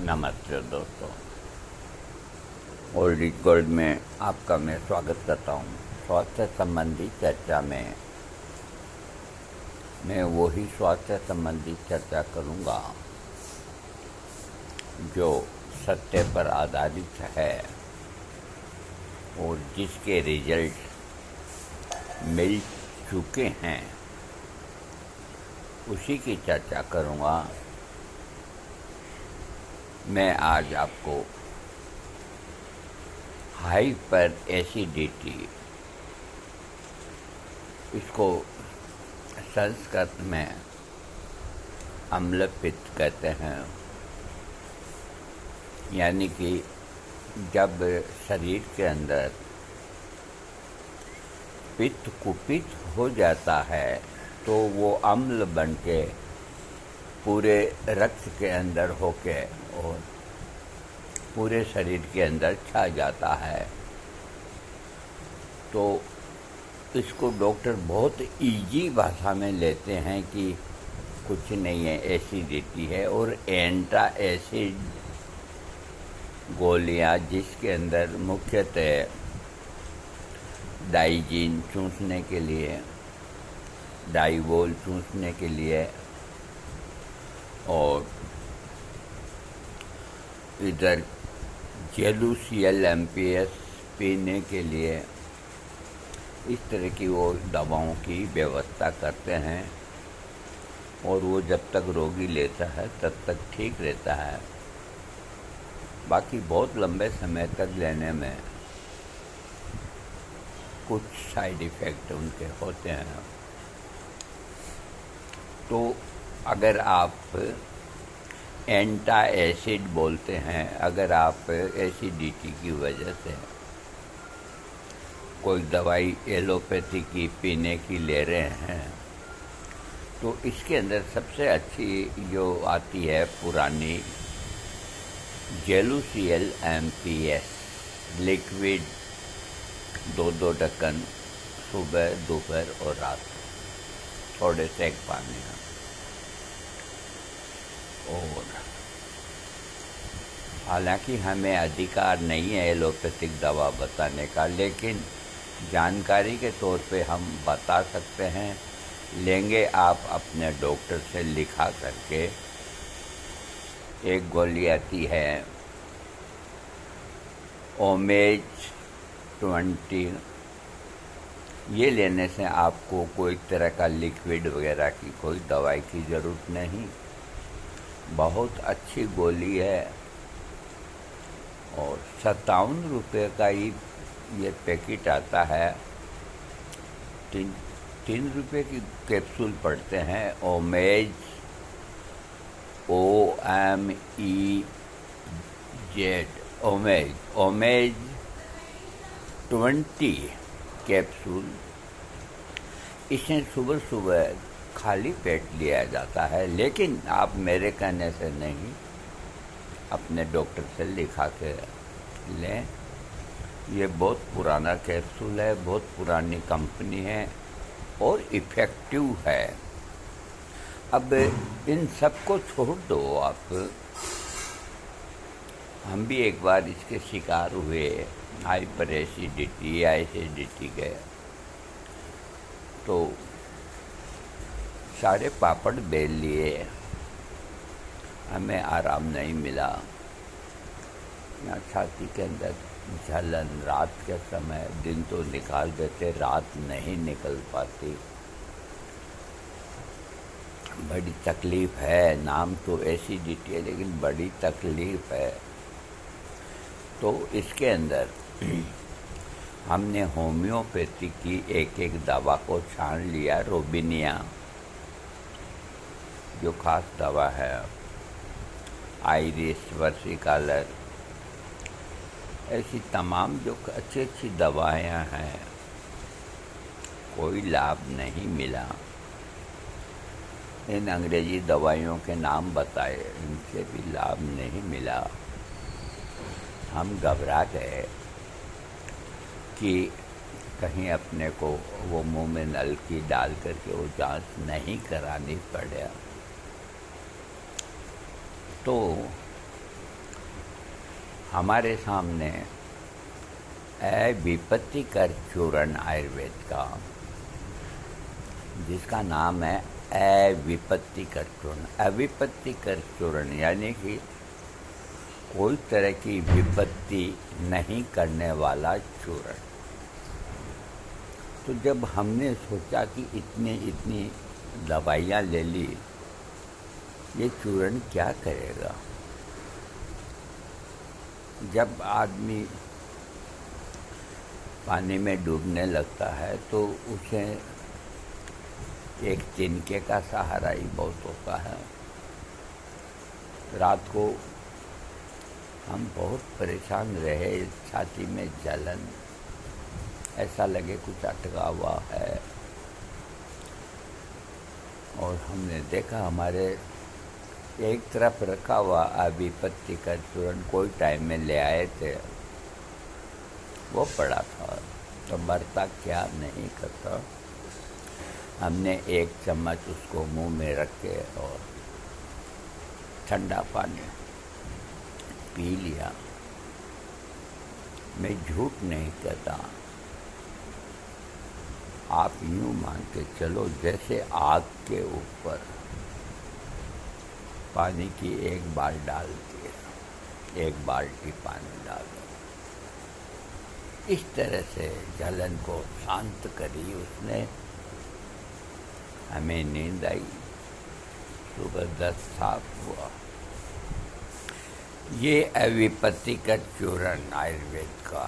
नमस्ते दोस्तों, old is gold में आपका मैं स्वागत करता हूँ। स्वास्थ्य संबंधी चर्चा में मैं वही स्वास्थ्य संबंधी चर्चा करूँगा जो सत्य पर आधारित है और जिसके रिजल्ट मिल चुके हैं, उसी की चर्चा करूँगा। मैं आज आपको हाइपर एसिडिटी, इसको संस्कृत में अम्ल पित्त कहते हैं, यानी कि जब शरीर के अंदर पित्त कुपित हो जाता है तो वो अम्ल बन के पूरे रक्त के अंदर होके और पूरे शरीर के अंदर छा जाता है। तो इसको डॉक्टर बहुत इजी भाषा में लेते हैं कि कुछ नहीं है, एसिडिटी है। और एंटा एसिड गोलियां, जिसके अंदर मुख्यतः डाइजीन चूसने के लिए, डाइवोल चूसने के लिए और इधर जेलूसियल एमपीएस पीने के लिए, इस तरह की वो दवाओं की व्यवस्था करते हैं। और वो जब तक रोगी लेता है तब तक ठीक रहता है, बाकी बहुत लंबे समय तक लेने में कुछ साइड इफ़ेक्ट उनके होते हैं। तो अगर आप एंटा एसिड बोलते हैं, अगर आप एसिडिटी की वजह से कोई दवाई एलोपैथी की पीने की ले रहे हैं, तो इसके अंदर सबसे अच्छी जो आती है पुरानी जेलूसियल एमपीएस लिक्विड, 2-2 ढक्कन सुबह, दोपहर और रात, थोड़े से एक पानी में। और हालांकि हमें अधिकार नहीं है एलोपैथिक दवा बताने का, लेकिन जानकारी के तौर पे हम बता सकते हैं। लेंगे आप अपने डॉक्टर से लिखा करके। एक गोली आती है ओमेज 20, ये लेने से आपको कोई तरह का लिक्विड वगैरह की कोई दवाई की ज़रूरत नहीं। बहुत अच्छी गोली है और 57 रुपये का ही ये पैकेट आता है। 3 रुपये की कैप्सूल पड़ते हैं। ओमेज ओमेज 20 कैप्सूल, इसे सुबह सुबह खाली पेट लिया जाता है। लेकिन आप मेरे कहने से नहीं, अपने डॉक्टर से लिखा के लें। ये बहुत पुराना कैप्सूल है, बहुत पुरानी कंपनी है और इफ़ेक्टिव है। अब इन सब को छोड़ दो आप। हम भी एक बार इसके शिकार हुए, हाइपर एसिडिटी या एसिडिटी के। तो सारे पापड़ बेल लिए, हमें आराम नहीं मिला। यहाँ छाती के अंदर जलन, रात के समय, दिन तो निकाल देते, रात नहीं निकल पाती। बड़ी तकलीफ़ है। नाम तो एसिडिटी है लेकिन बड़ी तकलीफ़ है। तो इसके अंदर हमने होम्योपैथी की एक एक दवा को छान लिया। रोबिनिया जो खास दवा है, आइरिस, वर्सिकालर, ऐसी तमाम जो अच्छी दवाएं हैं, कोई लाभ नहीं मिला। इन अंग्रेजी दवाइयों के नाम बताए, इनसे भी लाभ नहीं मिला। हम घबरा गए कि कहीं अपने को वो मुंह में नलकी डाल करके वो जांच नहीं करानी पड़े। तो हमारे सामने विपत्तिकर चूर्ण आयुर्वेद का, जिसका नाम है अविपत्तिकर चूर्ण। अविपत्तिकर चूर्ण यानी कि कोई तरह की विपत्ति नहीं करने वाला चूर्ण। तो जब हमने सोचा कि इतनी दवाइयाँ ले ली, ये चूर्ण क्या करेगा। जब आदमी पानी में डूबने लगता है तो उसे एक तिनके का सहारा ही बहुत होता है। रात को हम बहुत परेशान रहे, छाती में जलन, ऐसा लगे कुछ अटका हुआ है। और हमने देखा हमारे एक तरफ रखा हुआ अविपत्तिकर चूर्ण कोई टाइम में ले आए थे, वो पड़ा था। तो मरता क्या नहीं करता। हमने एक चम्मच उसको मुंह में रख के और ठंडा पानी पी लिया। मैं झूठ नहीं कहता, आप यूँ मान के चलो जैसे आग के ऊपर पानी की एक बार डाल दिया, एक बाल्टी पानी डाल दो, इस तरह से जलन को शांत करी उसने। हमें नींद आई, सुबह 10 साफ हुआ। ये अविपत्तिकर चूर्ण आयुर्वेद का,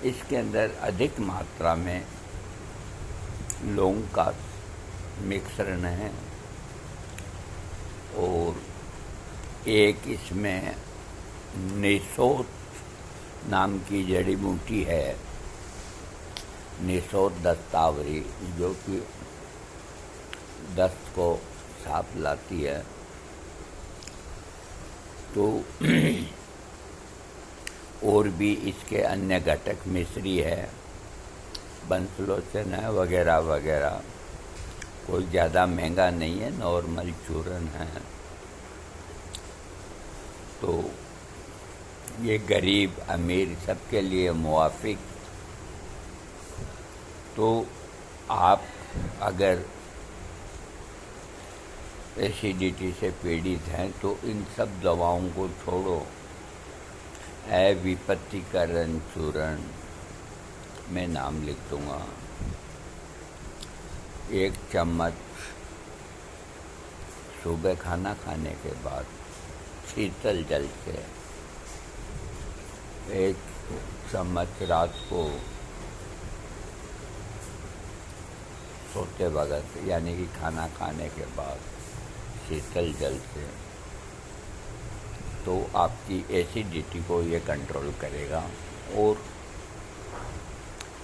इसके अंदर अधिक मात्रा में लौंग का मिश्रण है और एक इसमें निसोत नाम की जड़ी बूटी है, निसोत दस्तावरी, जो कि दस्त को साफ लाती है। तो और भी इसके अन्य घटक मिश्री है, बंसलोचन है, वगैरह वगैरह। कोई ज़्यादा महंगा नहीं है, नॉर्मल चूर्ण है। तो ये गरीब अमीर सबके लिए मुवाफिक। तो आप अगर एसिडिटी से पीड़ित हैं तो इन सब दवाओं को छोड़ो। अविपत्तिकर चूर्ण मैं नाम लिख दूँगा, 1 चम्मच सुबह खाना खाने के बाद शीतल जल से, 1 चम्मच रात को सोते वक्त यानी कि खाना खाने के बाद शीतल जल से। तो आपकी एसिडिटी को ये कंट्रोल करेगा। और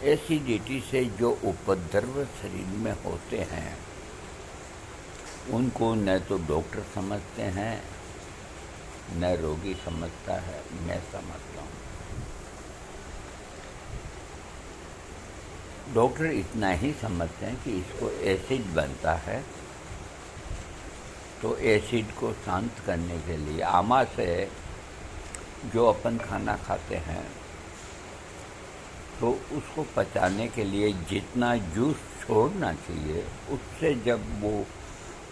एसिडिटी से जो उपद्रव शरीर में होते हैं उनको न तो डॉक्टर समझते हैं न रोगी समझता है, मैं समझता हूँ। डॉक्टर इतना ही समझते हैं कि इसको एसिड बनता है, तो एसिड को शांत करने के लिए आमा से जो अपन खाना खाते हैं तो उसको पचाने के लिए जितना जूस छोड़ना चाहिए उससे जब वो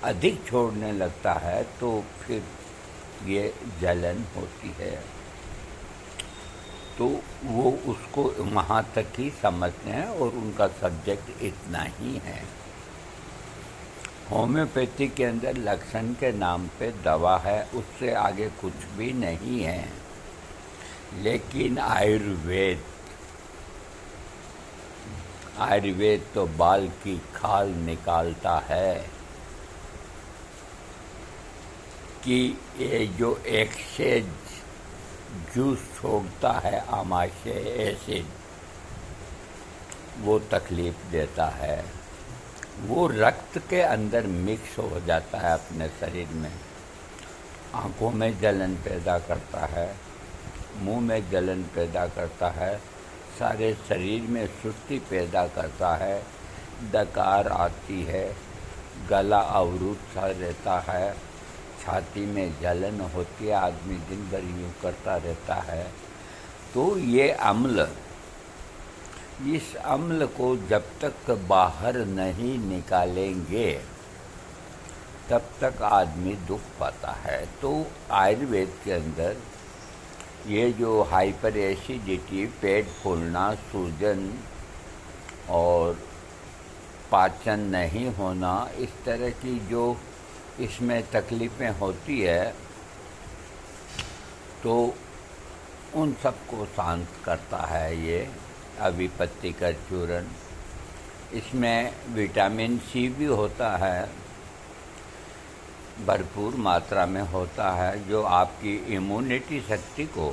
अधिक छोड़ने लगता है तो फिर ये जलन होती है। तो वो उसको वहाँ तक ही समझते हैं और उनका सब्जेक्ट इतना ही है। होम्योपैथी के अंदर लक्षण के नाम पे दवा है, उससे आगे कुछ भी नहीं है। लेकिन आयुर्वेद तो बाल की खाल निकालता है कि ये जो एक्सेज जूस छोड़ता है आमाशय एसिड, वो तकलीफ देता है। वो रक्त के अंदर मिक्स हो जाता है अपने शरीर में, आँखों में जलन पैदा करता है, मुंह में जलन पैदा करता है, सारे शरीर में सुस्ती पैदा करता है, डकार आती है, गला अवरुद्ध सा रहता है, छाती में जलन होती है, आदमी दिन भर यूँ करता रहता है, तो ये अम्ल, इस अम्ल को जब तक बाहर नहीं निकालेंगे तब तक आदमी दुख पाता है। तो आयुर्वेद के अंदर ये जो हाइपर एसिडिटी, पेट फूलना, सूजन और पाचन नहीं होना, इस तरह की जो इसमें तकलीफ़ें होती है, तो उन सबको शांत करता है ये अविपत्तिकर चूर्ण। इसमें विटामिन सी भी होता है, भरपूर मात्रा में होता है, जो आपकी इम्यूनिटी शक्ति को,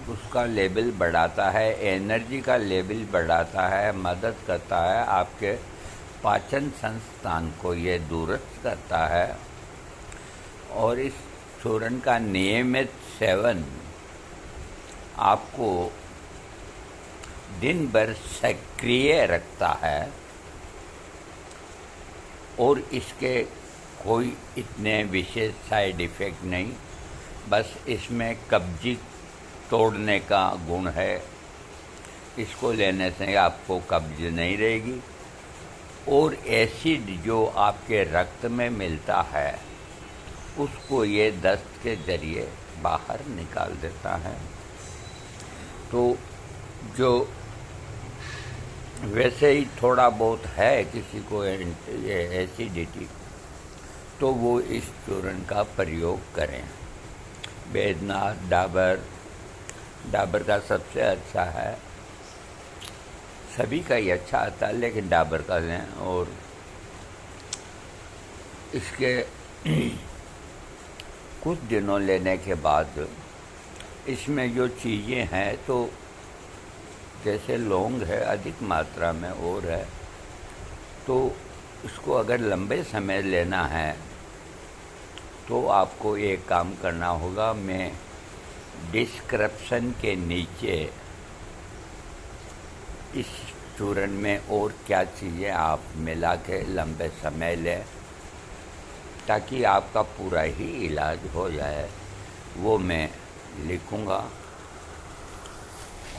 उसका लेवल बढ़ाता है, एनर्जी का लेवल बढ़ाता है, मदद करता है, आपके पाचन संस्थान को ये दुरुस्त करता है। और इस चूर्ण का नियमित सेवन आपको दिन भर सक्रिय रखता है और इसके कोई इतने विशेष साइड इफ़ेक्ट नहीं, बस इसमें कब्जी तोड़ने का गुण है। इसको लेने से आपको कब्ज नहीं रहेगी और एसिड जो आपके रक्त में मिलता है उसको ये दस्त के ज़रिए बाहर निकाल देता है। तो जो वैसे ही थोड़ा बहुत है किसी को ये एसिडिटी, तो वो इस चूर्ण का प्रयोग करें। बैद्यनाथ, डाबर का सबसे अच्छा है, सभी का ही अच्छा आता है, लेकिन डाबर का लें। और इसके कुछ दिनों लेने के बाद इसमें जो चीज़ें हैं, तो जैसे लौंग है अधिक मात्रा में और है, तो इसको अगर लंबे समय लेना है तो आपको एक काम करना होगा। मैं डिस्क्रिप्शन के नीचे इस चूर्ण में और क्या चीज़ें आप मिला के लंबे समय लें ताकि आपका पूरा ही इलाज हो जाए, वो मैं लिखूँगा।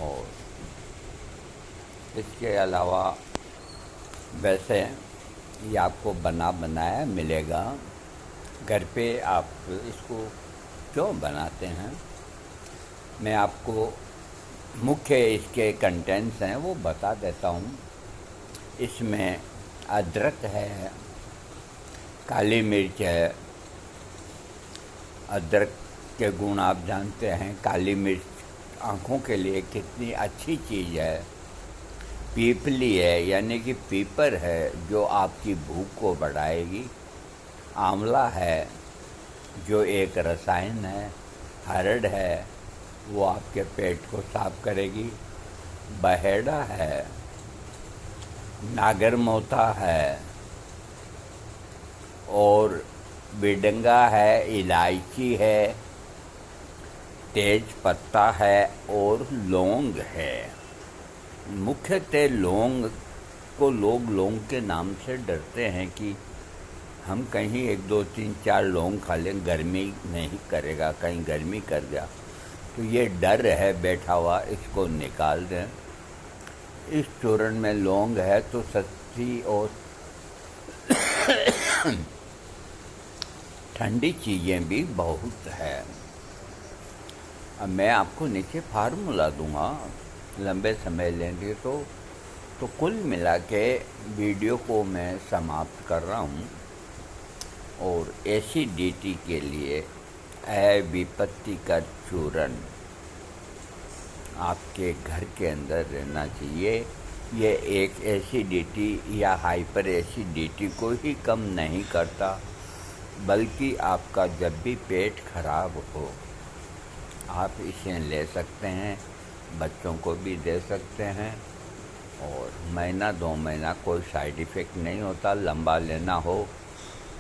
और इसके अलावा वैसे ये आपको बनाया मिलेगा घर पे। आप इसको क्यों बनाते हैं, मैं आपको मुख्य इसके कंटेंट्स हैं वो बता देता हूँ। इसमें अदरक है, काली मिर्च है। अदरक के गुण आप जानते हैं, काली मिर्च आँखों के लिए कितनी अच्छी चीज़ है। पीपली है, यानी कि पीपर है, जो आपकी भूख को बढ़ाएगी। आंवला है, जो एक रसायन है। हरड़ है, वो आपके पेट को साफ करेगी। बहेड़ा है, नागरमोथा है, और बिडंगा है, इलायची है, तेज पत्ता है और लौंग है। मुख्यतः लौंग को लोग लौंग के नाम से डरते हैं कि हम कहीं 1, 2, 3, 4 लौंग खा लें, गर्मी नहीं करेगा, कहीं गर्मी कर गया, तो ये डर है बैठा हुआ, इसको निकाल दें। इस चूर्ण में लौंग है तो सस्ती और ठंडी चीज़ें भी बहुत है। अब मैं आपको नीचे फार्मूला दूंगा, लंबे समय लेंगे तो कुल मिला के वीडियो को मैं समाप्त कर रहा हूँ। और एसिडिटी के लिए अविपत्तिकर चूर्ण आपके घर के अंदर रहना चाहिए। ये एक एसिडिटी या हाइपर एसिडिटी को ही कम नहीं करता, बल्कि आपका जब भी पेट खराब हो आप इसे ले सकते हैं, बच्चों को भी दे सकते हैं। और महीना 2 महीना कोई साइड इफ़ेक्ट नहीं होता। लंबा लेना हो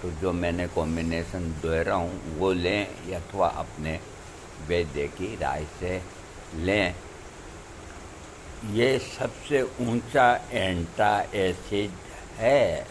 तो जो मैंने कॉम्बिनेशन दे रहा हूँ वो लें, अथवा अपने वैद्य की राय से लें। ये सबसे ऊंचा एंटा एसिड है